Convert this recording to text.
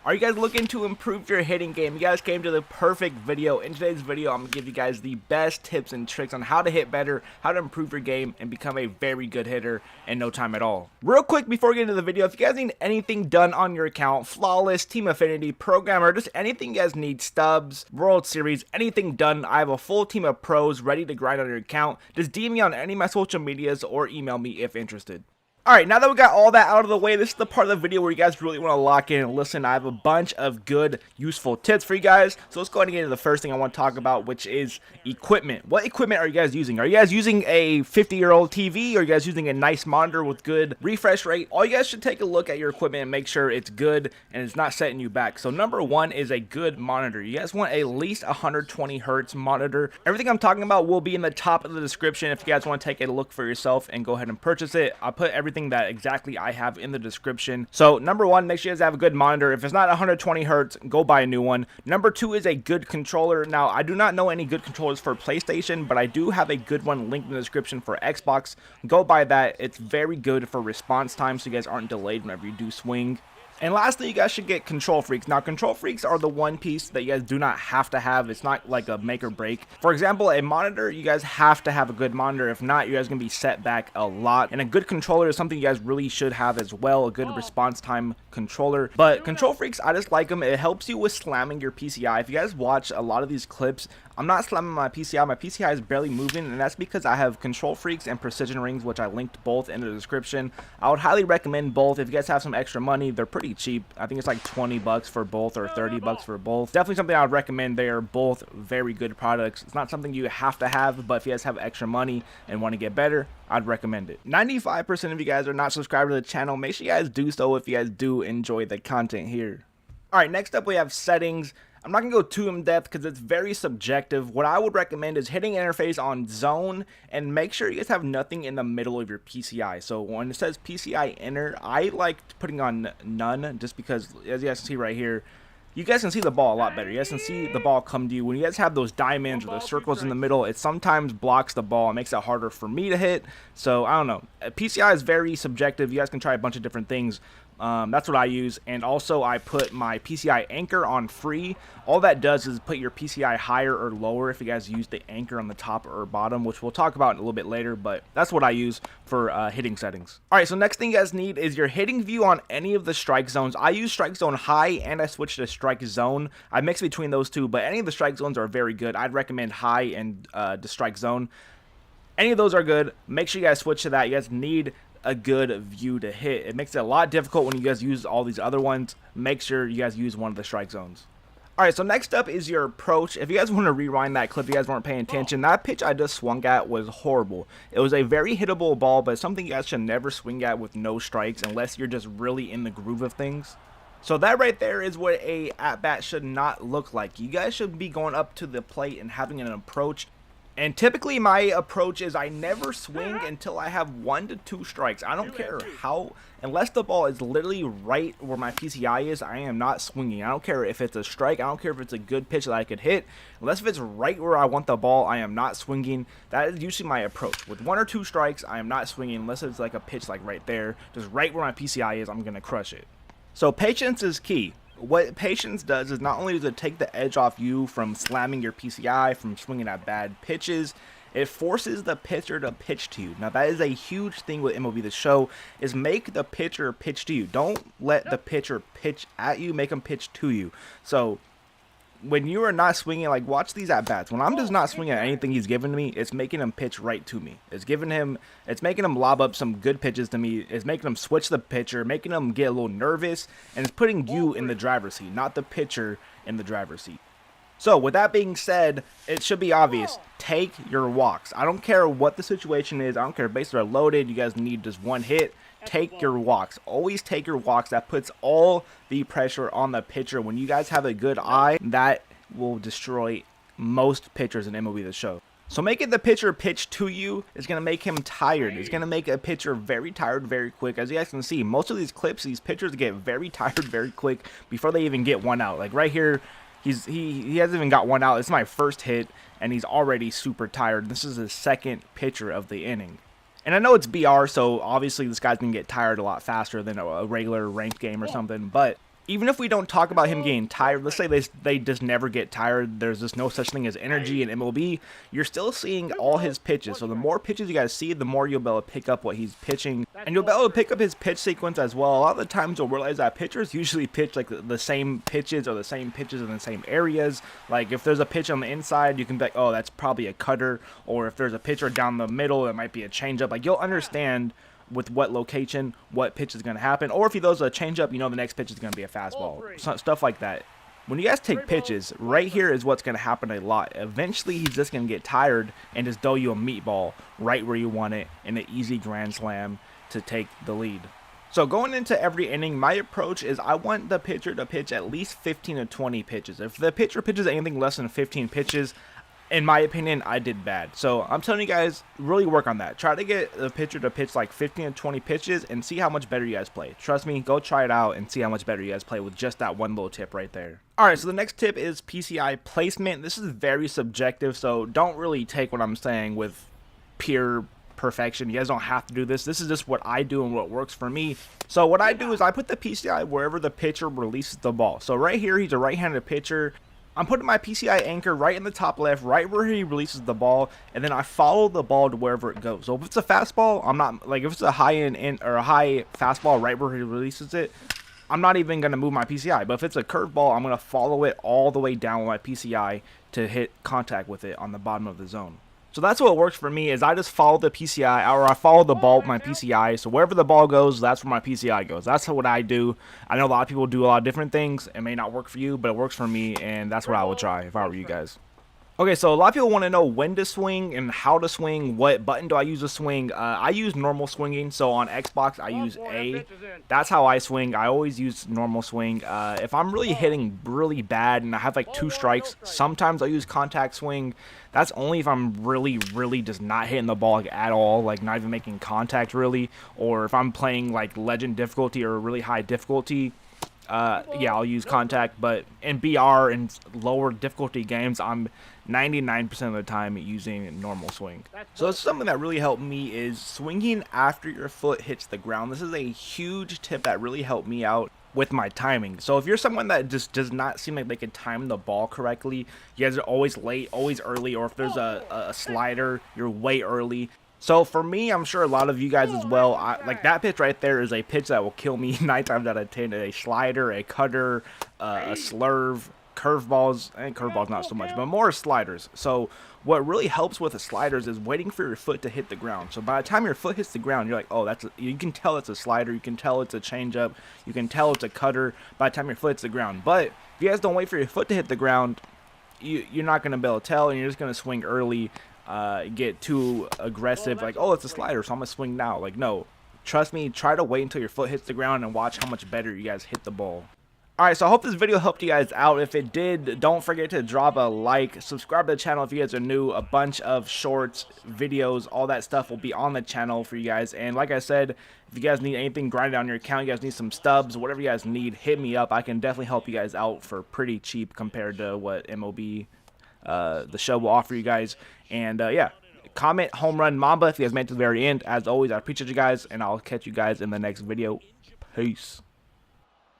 Are you guys looking to improve your hitting game? You guys came to the perfect video. In today's video, I'm going to give you guys the best tips and tricks on how to hit better, how to improve your game, and become a very good hitter in no time at all. Real quick before we get into the video, if you guys need anything done on your account, flawless, team affinity, programmer, just anything you guys need, stubs, World Series, anything done, I have a full team of pros ready to grind on your account. Just DM me on any of my social medias or email me if interested. Alright, now that we got all that out of the way, this is the part of the video where you guys really want to lock in and listen. I have a bunch of good, useful tips for you guys. So let's go ahead and get into the first thing I want to talk about, which is equipment. What equipment are you guys using? Are you guys using a 50-year-old TV? Are you guys using a nice monitor with good refresh rate? All you guys should take a look at your equipment and make sure it's good and it's not setting you back. So number one is a good monitor. You guys want at least 120 hertz monitor. Everything I'm talking about will be in the top of the description if you guys want to take a look for yourself and go ahead and purchase it. I'll put everything that exactly I have in the description. So number one, make sure you guys have a good monitor. If it's not 120 hertz, go buy a new one. Number two is a good controller. Now, I do not know any good controllers for PlayStation, but I do have a good one linked in the description for Xbox. Go buy that. It's very good for response time, so you guys aren't delayed whenever you do swing. And lastly, you guys should get control freaks. Now, control freaks are the one piece that you guys do not have to have. It's not like a make or break. For example, a monitor, you guys have to have a good monitor. If not, you guys are going to be set back a lot. And a good controller is something you guys really should have as well, a good response time controller. But control freaks, I just like them. It helps you with slamming your PCI. If you guys watch a lot of these clips, I'm not slamming my PCI. My PCI is barely moving, and that's because I have control freaks and precision rings, which I linked both in the description. I would highly recommend both. If you guys have some extra money, they're pretty cheap. I think it's like 20 bucks for both or 30 bucks for both. Definitely something I would recommend. They are both very good products. It's not something you have to have, but if you guys have extra money and want to get better, I'd recommend it. 95% of you guys are not subscribed to the channel. Make sure you guys do so if you guys do enjoy the content here. Alright, next up we have settings. I'm not going to go too in depth because it's very subjective. What I would recommend is hitting interface on zone and make sure you guys have nothing in the middle of your PCI. So when it says PCI enter, I like putting on none just because, as you guys can see right here, you guys can see the ball a lot better. You guys can see the ball come to you. When you guys have those diamonds or those circles in the middle, it sometimes blocks the ball. It makes it harder for me to hit. So I don't know. PCI is very subjective. You guys can try a bunch of different things. That's what I use, and also I put my PCI anchor on free. All that does is put your PCI higher or lower if you guys use the anchor on the top or bottom, which we'll talk about a little bit later, but that's what I use for hitting settings. Alright, so next thing you guys need is your hitting view on any of the strike zones. I use strike zone high and I switch to strike zone. I mix between those two, but any of the strike zones are very good. I'd recommend high and the strike zone. Any of those are good. Make sure you guys switch to that. You guys need a good view to hit. It makes it a lot difficult when you guys use all these other ones. Make sure you guys use one of the strike zones. Alright, so next up is your approach. If you guys want to rewind that clip, you guys weren't paying attention, that pitch I just swung at was horrible. It was a very hittable ball, but something you guys should never swing at with no strikes unless you're just really in the groove of things. So that right there is what a at-bat should not look like. You guys should be going up to the plate and having an approach. And typically my approach is I never swing until I have 1 to 2 strikes. I don't care how, unless the ball is literally right where my PCI is, I am not swinging. I don't care if it's a strike. I don't care if it's a good pitch that I could hit. Unless if it's right where I want the ball, I am not swinging. That is usually my approach. With 1 or 2 strikes, I am not swinging unless it's like a pitch like right there. Just right where my PCI is, I'm going to crush it. So patience is key. What patience does is not only does it take the edge off you from slamming your PCI, from swinging at bad pitches, it forces the pitcher to pitch to you. Now that is a huge thing with MLB The Show, is make the pitcher pitch to you. Don't let the pitcher pitch at you, make them pitch to you. So when you are not swinging, like watch these at bats. When I'm just not swinging at anything he's giving me, it's making him pitch right to me. It's making him lob up some good pitches to me. It's making him switch the pitcher, making him get a little nervous, and it's putting you in the driver's seat, not the pitcher in the driver's seat. So with that being said, it should be obvious. Take your walks. I don't care what the situation is. I don't care if bases are loaded. You guys need just one hit. Take your walks. Always take your walks. That puts all the pressure on the pitcher. When you guys have a good eye, that will destroy most pitchers in MLB The Show. So making the pitcher pitch to you is going to make him tired. It's going to make a pitcher very tired very quick. As you guys can see, most of these clips, these pitchers get very tired very quick before they even get one out. Like right here, he hasn't even got one out. It's my first hit, and he's already super tired. This is his second pitcher of the inning. And I know it's BR, so obviously this guy's going to get tired a lot faster than a regular ranked game or something, but even if we don't talk about him getting tired, let's say they just never get tired, there's just no such thing as energy in MLB, you're still seeing all his pitches. So the more pitches you guys see, the more you'll be able to pick up what he's pitching, and you'll be able to pick up his pitch sequence as well. A lot of the times you'll realize that pitchers usually pitch like the same pitches or the same pitches in the same areas. Like if there's a pitch on the inside, you can be like, oh, that's probably a cutter, or if there's a pitcher down the middle, it might be a changeup. Like you'll understand with what location, what pitch is going to happen. Or if he throws a changeup, you know the next pitch is going to be a fastball. Stuff like that. When you guys take pitches, right here is what's going to happen a lot. Eventually, he's just going to get tired and just throw you a meatball right where you want it in an easy grand slam to take the lead. So going into every inning, my approach is I want the pitcher to pitch at least 15 to 20 pitches. If the pitcher pitches anything less than 15 pitches, in my opinion, I did bad. So I'm telling you guys, really work on that. Try to get the pitcher to pitch like 15 to 20 pitches and see how much better you guys play. Trust me, go try it out and see how much better you guys play with just that one little tip right there. Alright, so the next tip is PCI placement. This is very subjective, so don't really take what I'm saying with pure perfection. You guys don't have to do this. This is just what I do and what works for me. So what I do is I put the PCI wherever the pitcher releases the ball. So right here, he's a right-handed pitcher. I'm putting my PCI anchor right in the top left, right where he releases the ball, and then I follow the ball to wherever it goes. So if it's a fastball, I'm not, like if it's a high end or a high fastball right where he releases it, I'm not even going to move my PCI. But if it's a curveball, I'm going to follow it all the way down with my PCI to hit contact with it on the bottom of the zone. So that's what works for me is I just follow the PCI, or I follow the ball with my PCI. So wherever the ball goes, that's where my PCI goes. That's what I do. I know a lot of people do a lot of different things. It may not work for you, but it works for me, and that's what I would try if I were you guys. Okay, so a lot of people want to know when to swing and how to swing. What button do I use to swing? I use normal swinging. So on Xbox, I use A. That's how I swing. I always use normal swing. If I'm really hitting really bad and I have like 2 strikes, sometimes I'll use contact swing. That's only if I'm really just not hitting the ball like, at all, like not even making contact really. Or if I'm playing like legend difficulty or really high difficulty. Yeah, I'll use contact, but in BR and lower difficulty games, I'm 99% of the time using normal swing. So it's something that really helped me is swinging after your foot hits the ground. This is a huge tip that really helped me out with my timing. So if you're someone that just does not seem like they can time the ball correctly, you guys are always late, always early, or if there's a slider, you're way early. So for me, I'm sure a lot of you guys as well, like that pitch right there is a pitch that will kill me 9 times out of 10. A slider, a cutter, a slurve, curveballs, and curveballs not so much, but more sliders. So what really helps with the sliders is waiting for your foot to hit the ground. So by the time your foot hits the ground, you're like, oh, you can tell it's a slider, you can tell it's a changeup, you can tell it's a cutter by the time your foot hits the ground. But if you guys don't wait for your foot to hit the ground, you're not going to be able to tell, and you're just going to swing early. Get too aggressive, like, oh, it's a slider, so I'm gonna swing now. Like, no, trust me, try to wait until your foot hits the ground and watch how much better you guys hit the ball. Alright, so I hope this video helped you guys out. If it did, don't forget to drop a like, subscribe to the channel if you guys are new. A bunch of shorts, videos, all that stuff will be on the channel for you guys. And like I said, if you guys need anything grinded on your account, you guys need some stubs, whatever you guys need, hit me up. I can definitely help you guys out for pretty cheap compared to what MLB the show will offer you guys. And yeah, comment home run Mamba if you guys made it to the very end. As always, I appreciate you guys, and I'll catch you guys in the next video. Peace.